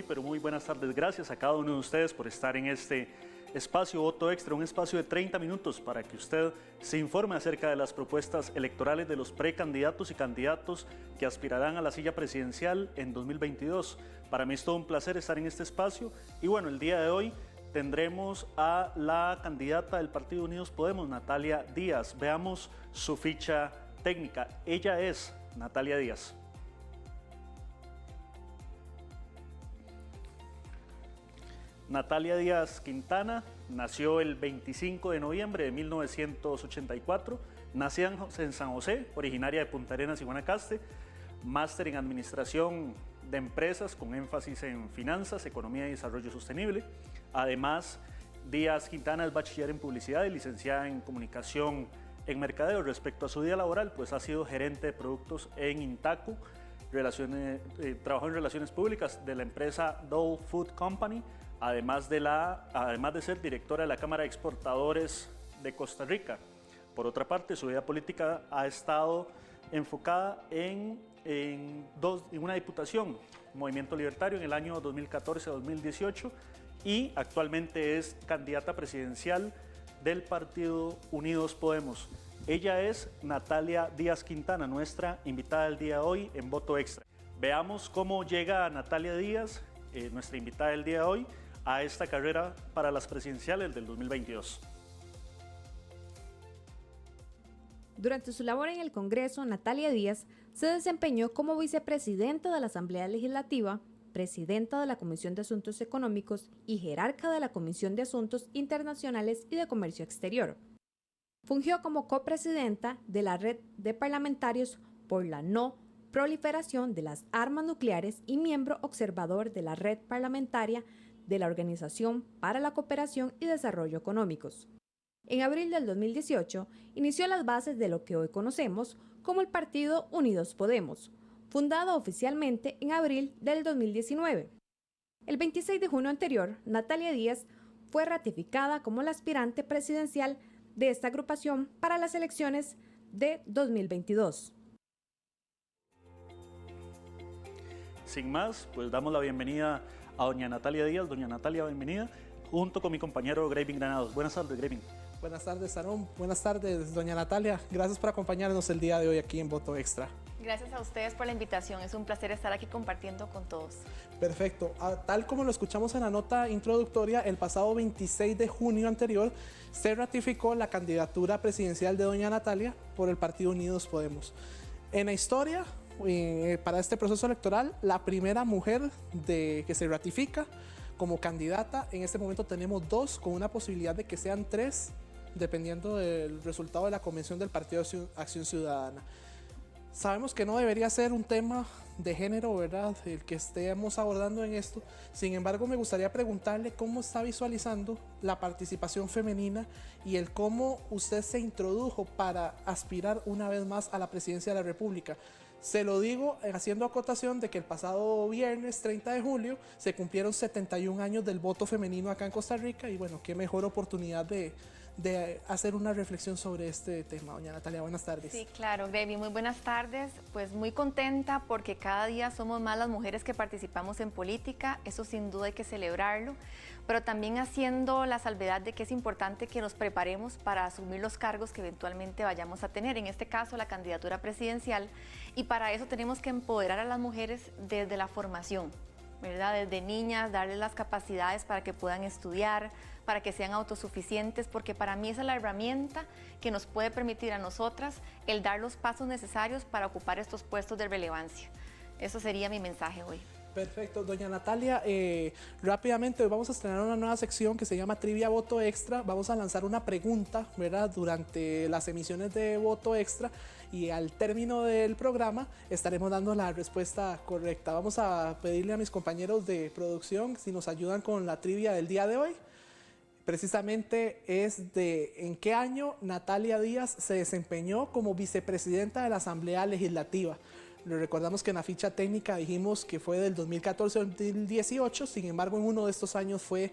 pero muy buenas tardes. Gracias a cada uno de ustedes por estar en este espacio Voto Extra, un espacio de 30 minutos para que usted se informe acerca de las propuestas electorales de los precandidatos y candidatos que aspirarán a la silla presidencial en 2022. Para mí es todo un placer estar en este espacio y bueno, el día de hoy tendremos a la candidata del Partido Unidos Podemos, Natalia Díaz. Veamos su ficha técnica. Ella es Natalia Díaz. Natalia Díaz Quintana nació el 25 de noviembre de 1984, nacida en San José, originaria de Punta Arenas y Guanacaste, máster en Administración de Empresas con énfasis en Finanzas, Economía y Desarrollo Sostenible. Además, Díaz Quintana es bachiller en Publicidad y licenciada en Comunicación en Mercadeo. Respecto a su vida laboral, pues ha sido gerente de productos en Intaco, trabajó en Relaciones Públicas de la empresa Dole Food Company, además de ser directora de la Cámara de Exportadores de Costa Rica. Por otra parte, su vida política ha estado enfocada en una diputación, Movimiento Libertario, en el año 2014-2018 y actualmente es candidata presidencial del Partido Unidos Podemos. Ella es Natalia Díaz Quintana, nuestra invitada del día de hoy en Voto Extra. Veamos cómo llega Natalia Díaz, nuestra invitada del día de hoy, a esta carrera para las presidenciales del 2022. Durante su labor en el Congreso, Natalia Díaz se desempeñó como vicepresidenta de la Asamblea Legislativa, presidenta de la Comisión de Asuntos Económicos y jerarca de la Comisión de Asuntos Internacionales y de Comercio Exterior. Fungió como copresidenta de la Red de Parlamentarios por la No Proliferación de las Armas Nucleares y miembro observador de la Red Parlamentaria de la Organización para la Cooperación y Desarrollo Económicos. En abril del 2018, inició las bases de lo que hoy conocemos como el Partido Unidos Podemos, fundado oficialmente en abril del 2019. El 26 de junio anterior, Natalia Díaz fue ratificada como la aspirante presidencial de esta agrupación para las elecciones de 2022. Sin más, pues damos la bienvenida a doña Natalia Díaz. Doña Natalia, bienvenida, junto con mi compañero Graving Granados. Buenas tardes, Graving. Buenas tardes, Aarón. Buenas tardes, doña Natalia. Gracias por acompañarnos el día de hoy aquí en Voto Extra. Gracias a ustedes por la invitación. Es un placer estar aquí compartiendo con todos. Perfecto. Tal como lo escuchamos en la nota introductoria, el pasado 26 de junio anterior se ratificó la candidatura presidencial de doña Natalia por el Partido Unidos Podemos. En la historia, para este proceso electoral, la primera mujer que se ratifica como candidata. En este momento tenemos 2, con una posibilidad de que sean 3, dependiendo del resultado de la convención del Partido Acción Ciudadana. Sabemos que no debería ser un tema de género, ¿verdad?, el que estemos abordando en esto. Sin embargo, me gustaría preguntarle cómo está visualizando la participación femenina y el cómo usted se introdujo para aspirar una vez más a la presidencia de la República. Se lo digo haciendo acotación de que el pasado viernes 30 de julio se cumplieron 71 años del voto femenino acá en Costa Rica y bueno, qué mejor oportunidad de hacer una reflexión sobre este tema. Doña Natalia, buenas tardes. Sí, claro, Baby, muy buenas tardes. Pues muy contenta porque cada día somos más las mujeres que participamos en política, eso sin duda hay que celebrarlo, pero también haciendo la salvedad de que es importante que nos preparemos para asumir los cargos que eventualmente vayamos a tener, en este caso la candidatura presidencial, y para eso tenemos que empoderar a las mujeres desde la formación, ¿verdad? Desde niñas, darles las capacidades para que puedan estudiar, para que sean autosuficientes, porque para mí esa es la herramienta que nos puede permitir a nosotras el dar los pasos necesarios para ocupar estos puestos de relevancia. Eso sería mi mensaje hoy. Perfecto, doña Natalia, rápidamente hoy vamos a estrenar una nueva sección que se llama Trivia Voto Extra. Vamos a lanzar una pregunta, ¿verdad?, durante las emisiones de Voto Extra y al término del programa estaremos dando la respuesta correcta. Vamos a pedirle a mis compañeros de producción si nos ayudan con la trivia del día de hoy. Precisamente es de en qué año Natalia Díaz se desempeñó como vicepresidenta de la Asamblea Legislativa. Le recordamos que en la ficha técnica dijimos que fue del 2014 al 2018, sin embargo en uno de estos años fue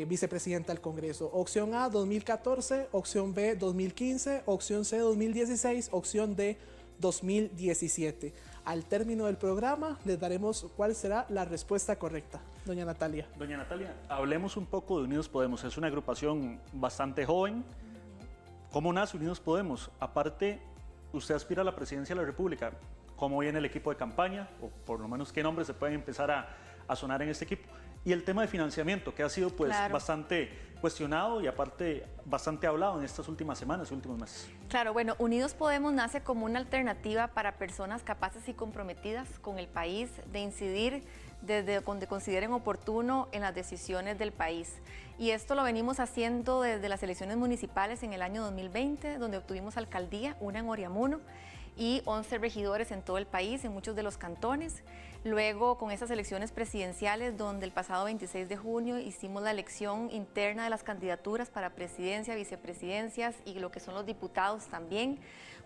vicepresidenta del Congreso. Opción A 2014, opción B 2015, opción C 2016, opción D 2017. Al término del programa les daremos cuál será la respuesta correcta. doña Natalia. Doña Natalia, hablemos un poco de Unidos Podemos. Es una agrupación bastante joven. ¿Cómo nace Unidos Podemos? Aparte, usted aspira a la presidencia de la República. ¿Cómo viene el equipo de campaña? O por lo menos, ¿qué nombres se pueden empezar a sonar en este equipo? Y el tema de financiamiento, que ha sido pues Claro. bastante cuestionado y aparte bastante hablado en estas últimas semanas y últimos meses. Claro, bueno, Unidos Podemos nace como una alternativa para personas capaces y comprometidas con el país de incidir desde donde consideren oportuno en las decisiones del país. Y esto lo venimos haciendo desde las elecciones municipales en el año 2020, donde obtuvimos alcaldía, una en Oriamuno, y 11 regidores en todo el país, en muchos de los cantones. Luego, con esas elecciones presidenciales, donde el pasado 26 de junio hicimos la elección interna de las candidaturas para presidencia, vicepresidencias y lo que son los diputados también,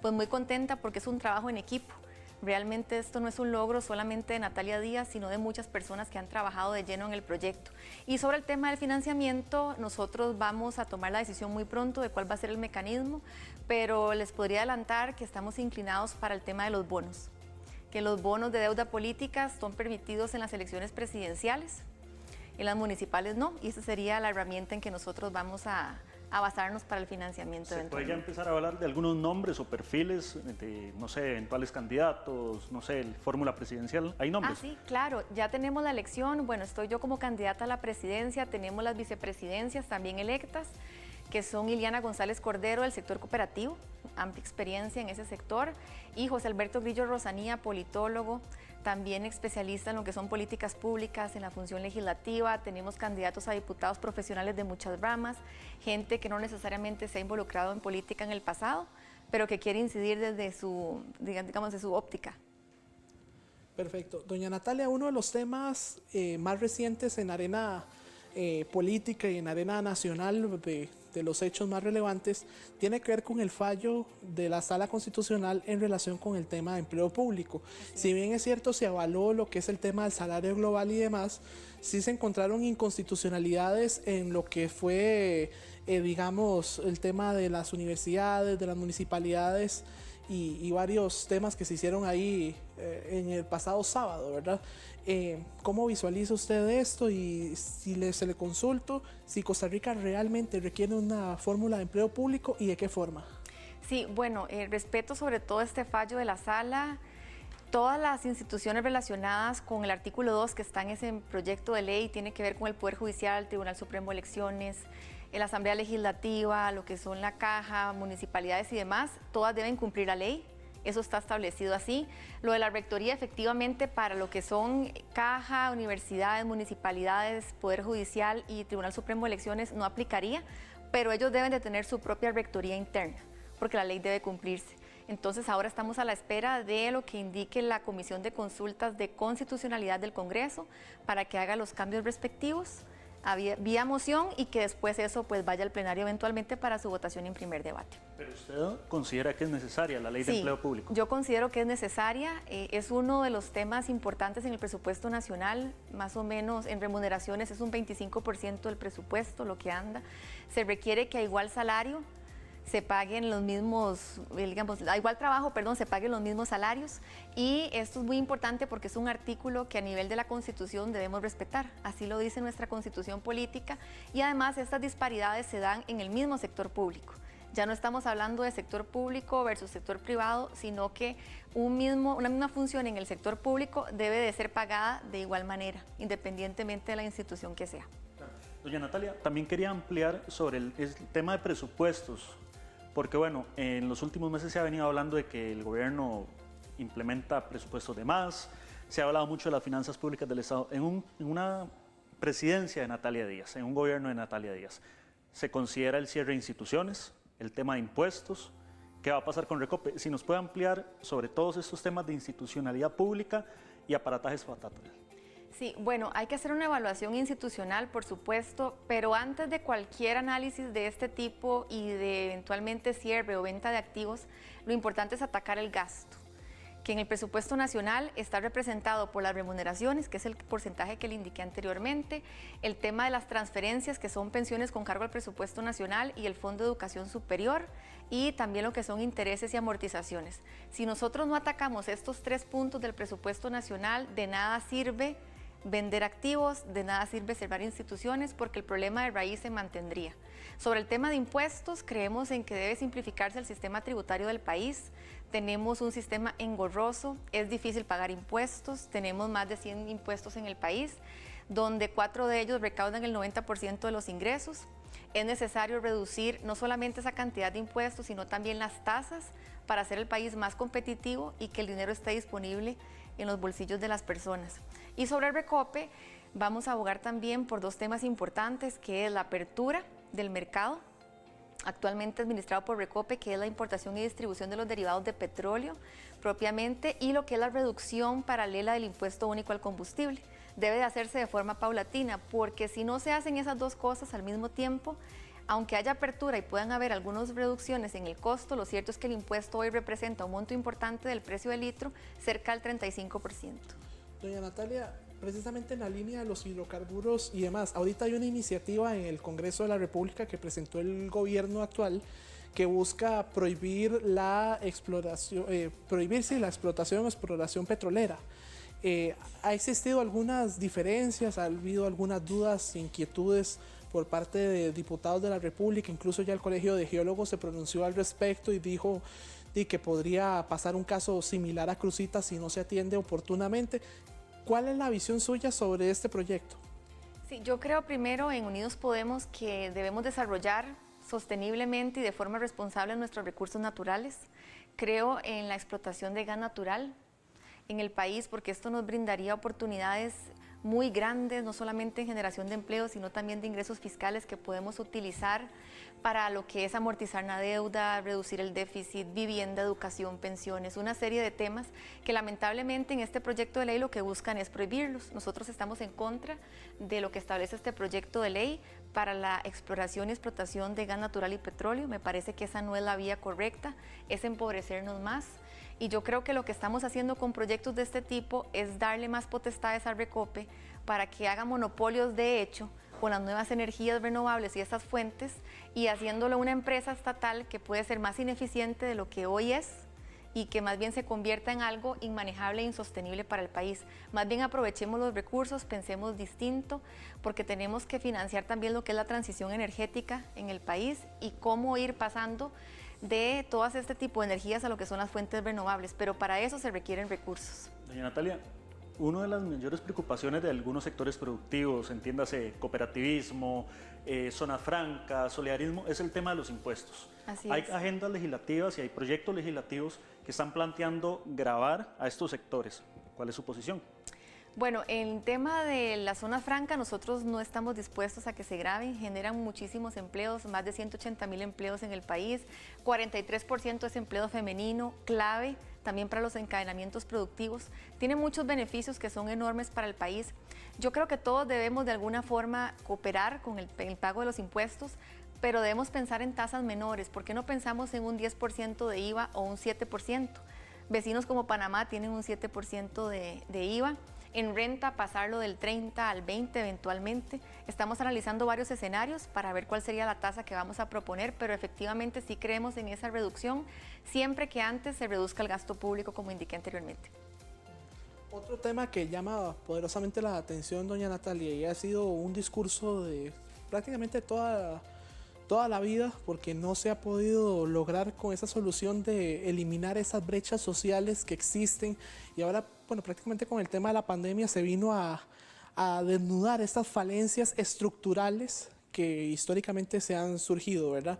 pues muy contenta porque es un trabajo en equipo. Realmente esto no es un logro solamente de Natalia Díaz, sino de muchas personas que han trabajado de lleno en el proyecto. Y sobre el tema del financiamiento, nosotros vamos a tomar la decisión muy pronto de cuál va a ser el mecanismo, pero les podría adelantar que estamos inclinados para el tema de los bonos, que los bonos de deuda política son permitidos en las elecciones presidenciales, en las municipales no, y esa sería la herramienta en que nosotros vamos a basarnos para el financiamiento. ¿Se puede ya empezar a hablar de algunos nombres o perfiles de, no sé, eventuales candidatos, no sé, fórmula presidencial? ¿Hay nombres? Ah, sí, claro, ya tenemos la elección, bueno, estoy yo como candidata a la presidencia, tenemos las vicepresidencias también electas, que son Iliana González Cordero del sector cooperativo, amplia experiencia en ese sector, y José Alberto Grillo Rosanía, politólogo, también especialista en lo que son políticas públicas, en la función legislativa. Tenemos candidatos a diputados profesionales de muchas ramas, gente que no necesariamente se ha involucrado en política en el pasado, pero que quiere incidir desde su, digamos, de su óptica. Perfecto. Doña Natalia, uno de los temas más recientes en arena política y en arena nacional de los hechos más relevantes tiene que ver con el fallo de la Sala Constitucional en relación con el tema de empleo público. Si bien es cierto, se avaló lo que es el tema del salario global y demás, sí se encontraron inconstitucionalidades en lo que fue, digamos, el tema de las universidades, de las municipalidades y varios temas que se hicieron ahí en el pasado sábado, ¿verdad? ¿Cómo visualiza usted esto? Y si se le consulto, si Costa Rica realmente requiere una fórmula de empleo público y de qué forma. Sí, bueno, respeto sobre todo este fallo de la sala. Todas las instituciones relacionadas con el artículo 2 que está en ese proyecto de ley tiene que ver con el Poder Judicial, Tribunal Supremo de Elecciones, la Asamblea Legislativa, lo que son la Caja, municipalidades y demás, todas deben cumplir la ley. Eso está establecido así. Lo de la rectoría, efectivamente, para lo que son Caja, universidades, municipalidades, Poder Judicial y Tribunal Supremo de Elecciones no aplicaría, pero ellos deben de tener su propia rectoría interna, porque la ley debe cumplirse. Entonces, ahora estamos a la espera de lo que indique la Comisión de Consultas de Constitucionalidad del Congreso para que haga los cambios respectivos vía moción y que después eso pues vaya al plenario eventualmente para su votación en primer debate. ¿Pero usted considera que es necesaria la ley de empleo público? Yo considero que es necesaria, es uno de los temas importantes en el presupuesto nacional, más o menos en remuneraciones es un 25% del presupuesto lo que anda. Se requiere que a igual salario se paguen los mismos, digamos, a igual trabajo, perdón, se paguen los mismos salarios, y esto es muy importante porque es un artículo que a nivel de la Constitución debemos respetar, así lo dice nuestra Constitución política, y además estas disparidades se dan en el mismo sector público. Ya no estamos hablando de sector público versus sector privado, sino que una misma función en el sector público debe de ser pagada de igual manera, independientemente de la institución que sea. Doña Natalia, también quería ampliar sobre el tema de presupuestos, porque bueno, en los últimos meses se ha venido hablando de que el gobierno implementa presupuestos de más, se ha hablado mucho de las finanzas públicas del Estado. En una presidencia de Natalia Díaz, en un gobierno de Natalia Díaz, ¿se considera el cierre de instituciones, el tema de impuestos? ¿Qué va a pasar con Recope? Si nos puede ampliar sobre todos estos temas de institucionalidad pública y aparataje estatal. Sí, bueno, hay que hacer una evaluación institucional, por supuesto, pero antes de cualquier análisis de este tipo y de eventualmente cierre o venta de activos, lo importante es atacar el gasto, que en el presupuesto nacional está representado por las remuneraciones, que es el porcentaje que le indiqué anteriormente, el tema de las transferencias, que son pensiones con cargo al presupuesto nacional y el Fondo de Educación Superior, y también lo que son intereses y amortizaciones. Si nosotros no atacamos estos 3 puntos del presupuesto nacional, de nada sirve vender activos, de nada sirve cerrar instituciones porque el problema de raíz se mantendría. Sobre el tema de impuestos, creemos en que debe simplificarse el sistema tributario del país. Tenemos un sistema engorroso, es difícil pagar impuestos, tenemos más de 100 impuestos en el país, donde 4 de ellos recaudan el 90% de los ingresos. Es necesario reducir no solamente esa cantidad de impuestos, sino también las tasas para hacer el país más competitivo y que el dinero esté disponible en los bolsillos de las personas. Y sobre el Recope, vamos a abogar también por 2 temas importantes, que es la apertura del mercado, actualmente administrado por Recope, que es la importación y distribución de los derivados de petróleo propiamente, y lo que es la reducción paralela del impuesto único al combustible. Debe de hacerse de forma paulatina, porque si no se hacen esas 2 cosas al mismo tiempo, aunque haya apertura y puedan haber algunas reducciones en el costo, lo cierto es que el impuesto hoy representa un monto importante del precio del litro, cerca del 35%. Doña Natalia, precisamente en la línea de los hidrocarburos y demás, ahorita hay una iniciativa en el Congreso de la República que presentó el gobierno actual que busca prohibir la explotación, la exploración petrolera. ¿Ha existido algunas diferencias, ha habido algunas dudas, inquietudes por parte de diputados de la República? Incluso ya el Colegio de Geólogos se pronunció al respecto y dijo que podría pasar un caso similar a Cruzita si no se atiende oportunamente. ¿Cuál es la visión suya sobre este proyecto? Sí, yo creo primero en Unidos Podemos que debemos desarrollar sosteniblemente y de forma responsable nuestros recursos naturales. Creo en la explotación de gas natural en el país porque esto nos brindaría oportunidades muy grandes, no solamente en generación de empleo, sino también de ingresos fiscales que podemos utilizar para lo que es amortizar la deuda, reducir el déficit, vivienda, educación, pensiones, una serie de temas que lamentablemente en este proyecto de ley lo que buscan es prohibirlos. Nosotros estamos en contra de lo que establece este proyecto de ley para la exploración y explotación de gas natural y petróleo. Me parece que esa no es la vía correcta, es empobrecernos más. Y yo creo que lo que estamos haciendo con proyectos de este tipo es darle más potestades al Recope para que haga monopolios de hecho con las nuevas energías renovables y estas fuentes y haciéndolo una empresa estatal que puede ser más ineficiente de lo que hoy es y que más bien se convierta en algo inmanejable e insostenible para el país. Más bien aprovechemos los recursos, pensemos distinto, porque tenemos que financiar también lo que es la transición energética en el país y cómo ir pasando de todas este tipo de energías a lo que son las fuentes renovables, pero para eso se requieren recursos. Doña Natalia, una de las mayores preocupaciones de algunos sectores productivos, entiéndase cooperativismo, zonas francas, solidarismo, es el tema de los impuestos. Hay agendas legislativas y hay proyectos legislativos que están planteando gravar a estos sectores. ¿Cuál es su posición? Bueno, en el tema de la zona franca, nosotros no estamos dispuestos a que se graben, generan muchísimos empleos, más de 180,000 empleos en el país, 43% es empleo femenino, clave también para los encadenamientos productivos, tiene muchos beneficios que son enormes para el país. Yo creo que todos debemos de alguna forma cooperar con el pago de los impuestos, pero debemos pensar en tasas menores. ¿Por qué no pensamos en un 10% de IVA o un 7%? Vecinos como Panamá tienen un 7% de IVA. En renta pasarlo del 30 al 20 eventualmente. Estamos analizando varios escenarios para ver cuál sería la tasa que vamos a proponer, pero efectivamente sí creemos en esa reducción, siempre que antes se reduzca el gasto público, como indiqué anteriormente. Otro tema que llama poderosamente la atención, doña Natalia, y ha sido un discurso de prácticamente toda la vida, porque no se ha podido lograr con esa solución de eliminar esas brechas sociales que existen, y ahora, bueno, prácticamente con el tema de la pandemia se vino a desnudar estas falencias estructurales que históricamente se han surgido, ¿verdad?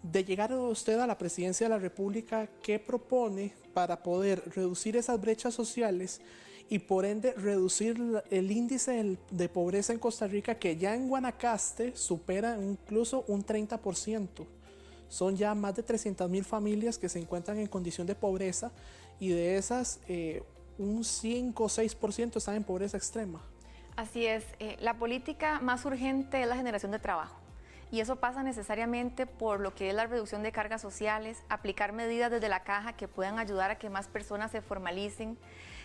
De llegar usted a la presidencia de la República, ¿qué propone para poder reducir esas brechas sociales y por ende reducir el índice de pobreza en Costa Rica, que ya en Guanacaste supera incluso un 30%? Son ya más de 300,000 familias que se encuentran en condición de pobreza y de esas un 5 o 6% están en pobreza extrema. Así es, la política más urgente es la generación de trabajo. Y eso pasa necesariamente por lo que es la reducción de cargas sociales, aplicar medidas desde la caja que puedan ayudar a que más personas se formalicen.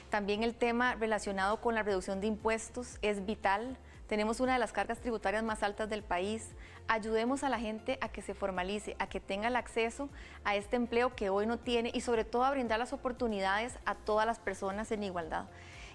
También el tema relacionado con la reducción de impuestos es vital. Tenemos una de las cargas tributarias más altas del país. Ayudemos a la gente a que se formalice, a que tenga el acceso a este empleo que hoy no tiene y sobre todo a brindar las oportunidades a todas las personas en igualdad.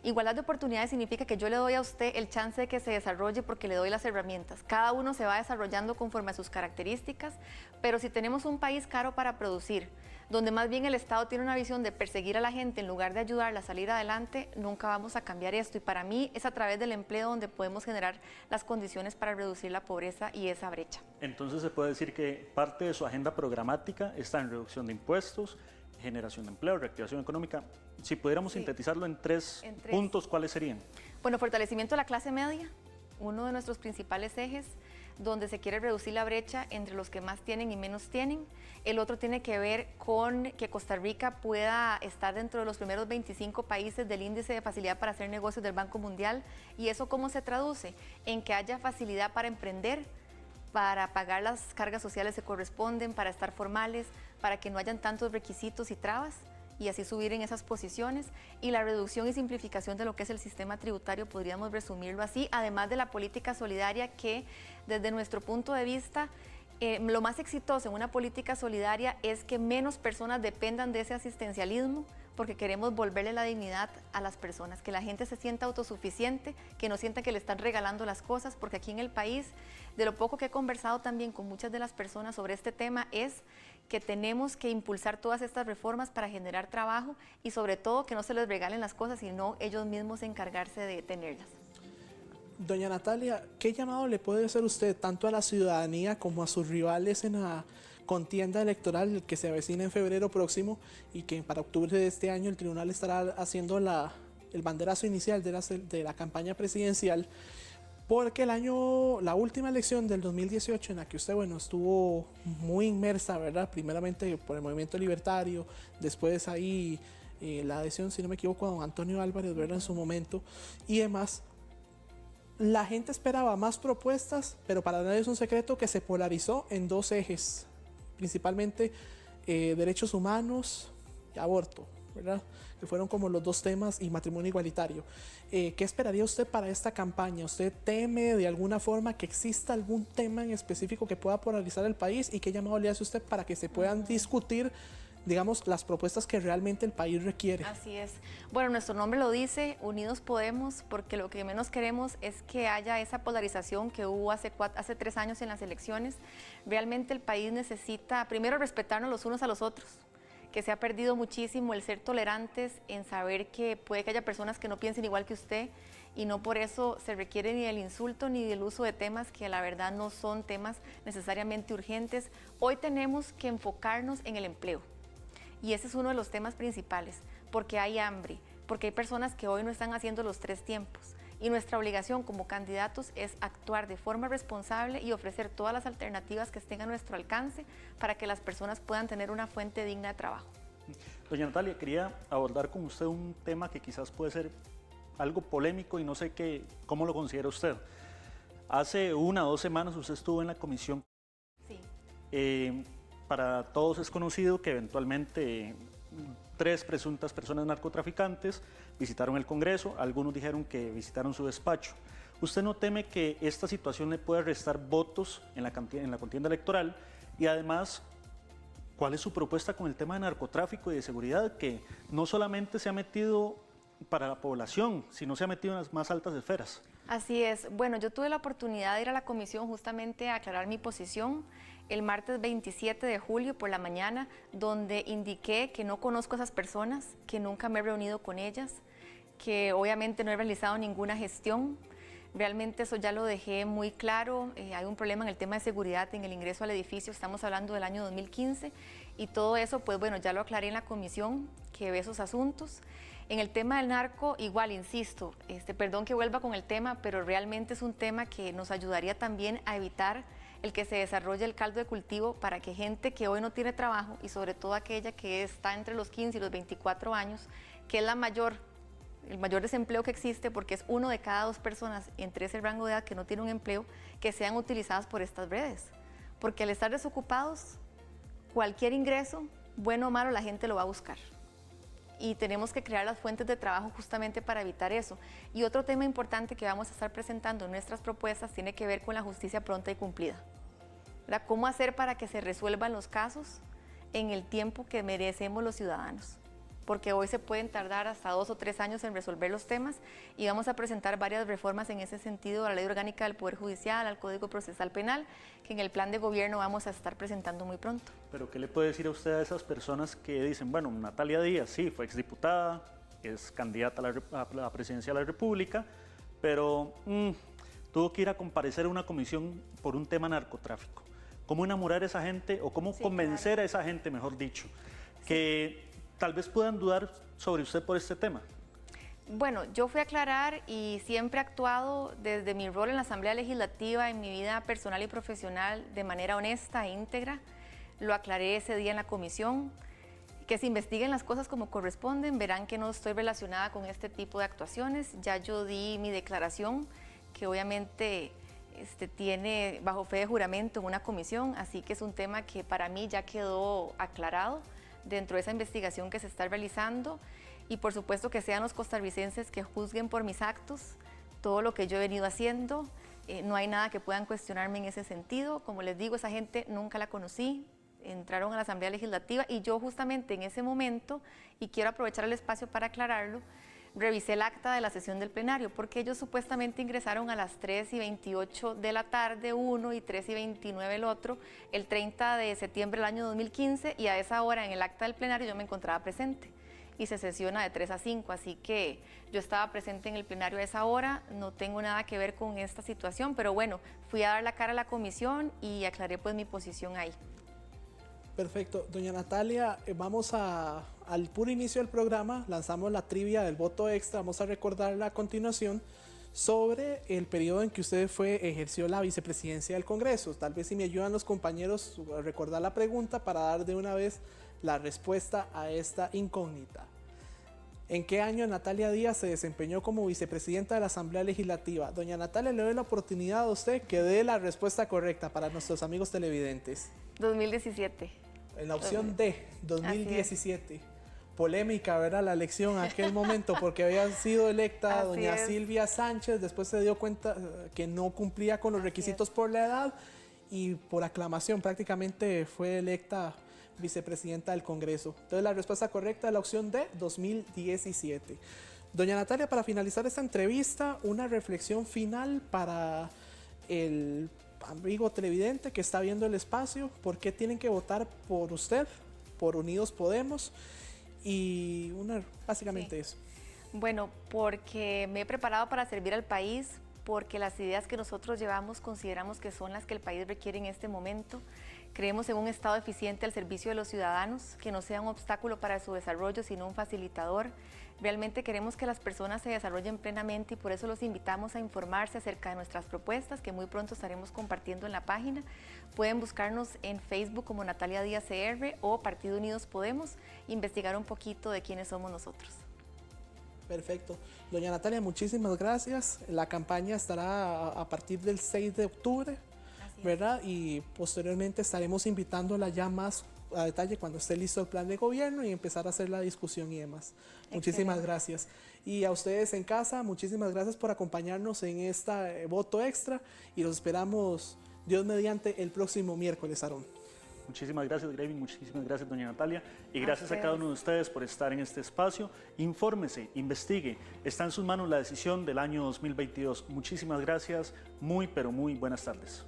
Igualdad de oportunidades significa que yo le doy a usted el chance de que se desarrolle porque le doy las herramientas. Cada uno se va desarrollando conforme a sus características, pero si tenemos un país caro para producir, donde más bien el Estado tiene una visión de perseguir a la gente en lugar de ayudarla a salir adelante, nunca vamos a cambiar esto. Y para mí es a través del empleo donde podemos generar las condiciones para reducir la pobreza y esa brecha. Entonces se puede decir que parte de su agenda programática está en reducción de impuestos, generación de empleo, reactivación económica. Si pudiéramos sintetizarlo en tres puntos, ¿cuáles serían? Bueno, fortalecimiento de la clase media, uno de nuestros principales ejes, donde se quiere reducir la brecha entre los que más tienen y menos tienen. El otro tiene que ver con que Costa Rica pueda estar dentro de los primeros 25 países del índice de facilidad para hacer negocios del Banco Mundial. ¿Y eso cómo se traduce? En que haya facilidad para emprender, para pagar las cargas sociales que corresponden, para estar formales, para que no hayan tantos requisitos y trabas, y así subir en esas posiciones. Y la reducción y simplificación de lo que es el sistema tributario, podríamos resumirlo así, además de la política solidaria que, desde nuestro punto de vista, lo más exitoso en una política solidaria es que menos personas dependan de ese asistencialismo, porque queremos volverle la dignidad a las personas, que la gente se sienta autosuficiente, que no sienta que le están regalando las cosas, porque aquí en el país, de lo poco que he conversado también con muchas de las personas sobre este tema, es que tenemos que impulsar todas estas reformas para generar trabajo y sobre todo que no se les regalen las cosas, sino ellos mismos encargarse de tenerlas. Doña Natalia, ¿qué llamado le puede hacer usted tanto a la ciudadanía como a sus rivales en la contienda electoral que se avecina en febrero próximo y que para octubre de este año el tribunal estará haciendo el banderazo inicial de la campaña presidencial? Porque la última elección del 2018 en la que usted, estuvo muy inmersa, ¿verdad? Primeramente por el movimiento libertario, después ahí la adhesión, si no me equivoco, a don Antonio Álvarez, ¿verdad? En su momento y demás. La gente esperaba más propuestas, pero para nadie es un secreto que se polarizó en dos ejes, principalmente derechos humanos y aborto, ¿verdad? Que fueron como los dos temas, y matrimonio igualitario. ¿Qué esperaría usted para esta campaña? ¿Usted teme de alguna forma que exista algún tema en específico que pueda polarizar el país? ¿Y qué llamado le hace usted para que se puedan discutir, digamos, las propuestas que realmente el país requiere? Así es. Bueno, nuestro nombre lo dice, Unidos Podemos, porque lo que menos queremos es que haya esa polarización que hubo hace 3 años en las elecciones. Realmente el país necesita, primero, respetarnos los unos a los otros, que se ha perdido muchísimo el ser tolerantes, en saber que puede que haya personas que no piensen igual que usted, y no por eso se requiere ni del insulto ni del uso de temas que la verdad no son temas necesariamente urgentes. Hoy tenemos que enfocarnos en el empleo. Y ese es uno de los temas principales, porque hay hambre, porque hay personas que hoy no están haciendo los 3 tiempos. Y nuestra obligación como candidatos es actuar de forma responsable y ofrecer todas las alternativas que estén a nuestro alcance para que las personas puedan tener una fuente digna de trabajo. Doña Natalia, quería abordar con usted un tema que quizás puede ser algo polémico y no sé cómo lo considera usted. Hace 1 o 2 semanas usted estuvo en la comisión. Sí. Para todos es conocido que eventualmente 3 presuntas personas narcotraficantes visitaron el Congreso, algunos dijeron que visitaron su despacho. ¿Usted no teme que esta situación le pueda restar votos en la contienda electoral? Y además, ¿cuál es su propuesta con el tema de narcotráfico y de seguridad, que no solamente se ha metido para la población, sino se ha metido en las más altas esferas? Así es. Bueno, yo tuve la oportunidad de ir a la comisión justamente a aclarar mi posición el martes 27 de julio por la mañana, donde indiqué que no conozco a esas personas, que nunca me he reunido con ellas, que obviamente no he realizado ninguna gestión. Realmente eso ya lo dejé muy claro. Hay un problema en el tema de seguridad en el ingreso al edificio, estamos hablando del año 2015, y todo eso, pues bueno, ya lo aclaré en la comisión que ve esos asuntos. En el tema del narco, igual, insisto, perdón que vuelva con el tema, pero realmente es un tema que nos ayudaría también a evitar el que se desarrolle el caldo de cultivo para que gente que hoy no tiene trabajo, y sobre todo aquella que está entre los 15 y los 24 años, que es el mayor desempleo que existe, porque es 1 de cada 2 personas entre ese rango de edad que no tiene un empleo, que sean utilizadas por estas redes. Porque al estar desocupados, cualquier ingreso, bueno o malo, la gente lo va a buscar. Y tenemos que crear las fuentes de trabajo justamente para evitar eso. Y otro tema importante que vamos a estar presentando en nuestras propuestas tiene que ver con la justicia pronta y cumplida. ¿Verdad? ¿Cómo hacer para que se resuelvan los casos en el tiempo que merecemos los ciudadanos? porque hoy se pueden tardar hasta 2 o 3 años en resolver los temas, y vamos a presentar varias reformas en ese sentido a la Ley Orgánica del Poder Judicial, al Código Procesal Penal, que en el plan de gobierno vamos a estar presentando muy pronto. Pero ¿qué le puede decir a usted a esas personas que dicen, bueno, Natalia Díaz sí, fue exdiputada, es candidata a la presidencia de la República, pero tuvo que ir a comparecer a una comisión por un tema narcotráfico? ¿Cómo enamorar a esa gente o cómo convencer a esa gente, mejor dicho, que tal vez puedan dudar sobre usted por este tema? Bueno, yo fui a aclarar y siempre he actuado desde mi rol en la Asamblea Legislativa, en mi vida personal y profesional, de manera honesta e íntegra. Lo aclaré ese día en la comisión, que se investiguen las cosas como corresponden, verán que no estoy relacionada con este tipo de actuaciones. Ya yo di mi declaración, que obviamente tiene bajo fe de juramento en una comisión, así que es un tema que para mí ya quedó aclarado dentro de esa investigación que se está realizando, y por supuesto que sean los costarricenses que juzguen por mis actos todo lo que yo he venido haciendo. No hay nada que puedan cuestionarme en ese sentido. Como les digo, esa gente nunca la conocí, entraron a la Asamblea Legislativa y yo justamente en ese momento, y quiero aprovechar el espacio para aclararlo, revisé el acta de la sesión del plenario, porque ellos supuestamente ingresaron a las 3:28 de la tarde uno y 3:29 el otro, el 30 de septiembre del año 2015, y a esa hora en el acta del plenario yo me encontraba presente y se sesiona de 3 a 5, así que yo estaba presente en el plenario a esa hora, no tengo nada que ver con esta situación, pero bueno, fui a dar la cara a la comisión y aclaré pues mi posición ahí. Perfecto. Doña Natalia, vamos al puro inicio del programa, lanzamos la trivia del voto extra, vamos a recordarla a continuación sobre el periodo en que usted ejerció la vicepresidencia del Congreso. Tal vez si me ayudan los compañeros a recordar la pregunta para dar de una vez la respuesta a esta incógnita. ¿En qué año Natalia Díaz se desempeñó como vicepresidenta de la Asamblea Legislativa? Doña Natalia, le doy la oportunidad a usted que dé la respuesta correcta para nuestros amigos televidentes. 2017. En la opción D, 2017. Polémica, ¿verdad? La elección en aquel momento, porque había sido electa doña Silvia Sánchez, después se dio cuenta que no cumplía con los requisitos por la edad y por aclamación prácticamente fue electa vicepresidenta del Congreso. Entonces la respuesta correcta es la opción D, 2017. Doña Natalia, para finalizar esta entrevista, una reflexión final para el amigo televidente que está viendo el espacio. ¿Por qué tienen que votar por usted, por Unidos Podemos? Y básicamente eso. Bueno, porque me he preparado para servir al país, porque las ideas que nosotros llevamos consideramos que son las que el país requiere en este momento. Creemos en un Estado eficiente al servicio de los ciudadanos, que no sea un obstáculo para su desarrollo, sino un facilitador. Realmente queremos que las personas se desarrollen plenamente y por eso los invitamos a informarse acerca de nuestras propuestas, que muy pronto estaremos compartiendo en la página. Pueden buscarnos en Facebook como Natalia Díaz CR o Partido Unidos Podemos, investigar un poquito de quiénes somos nosotros. Perfecto. Doña Natalia, muchísimas gracias. La campaña estará a partir del 6 de octubre, ¿verdad? Y posteriormente estaremos invitándola ya más a detalle cuando esté listo el plan de gobierno y empezar a hacer la discusión y demás. Muchísimas gracias. Y a ustedes en casa, muchísimas gracias por acompañarnos en esta voto extra y los esperamos, Dios mediante, el próximo miércoles, Aarón. Muchísimas gracias, Grevin, muchísimas gracias, doña Natalia, y gracias a cada uno de ustedes por estar en este espacio. Infórmese, investigue, está en sus manos la decisión del año 2022. Muchísimas gracias, muy pero muy buenas tardes.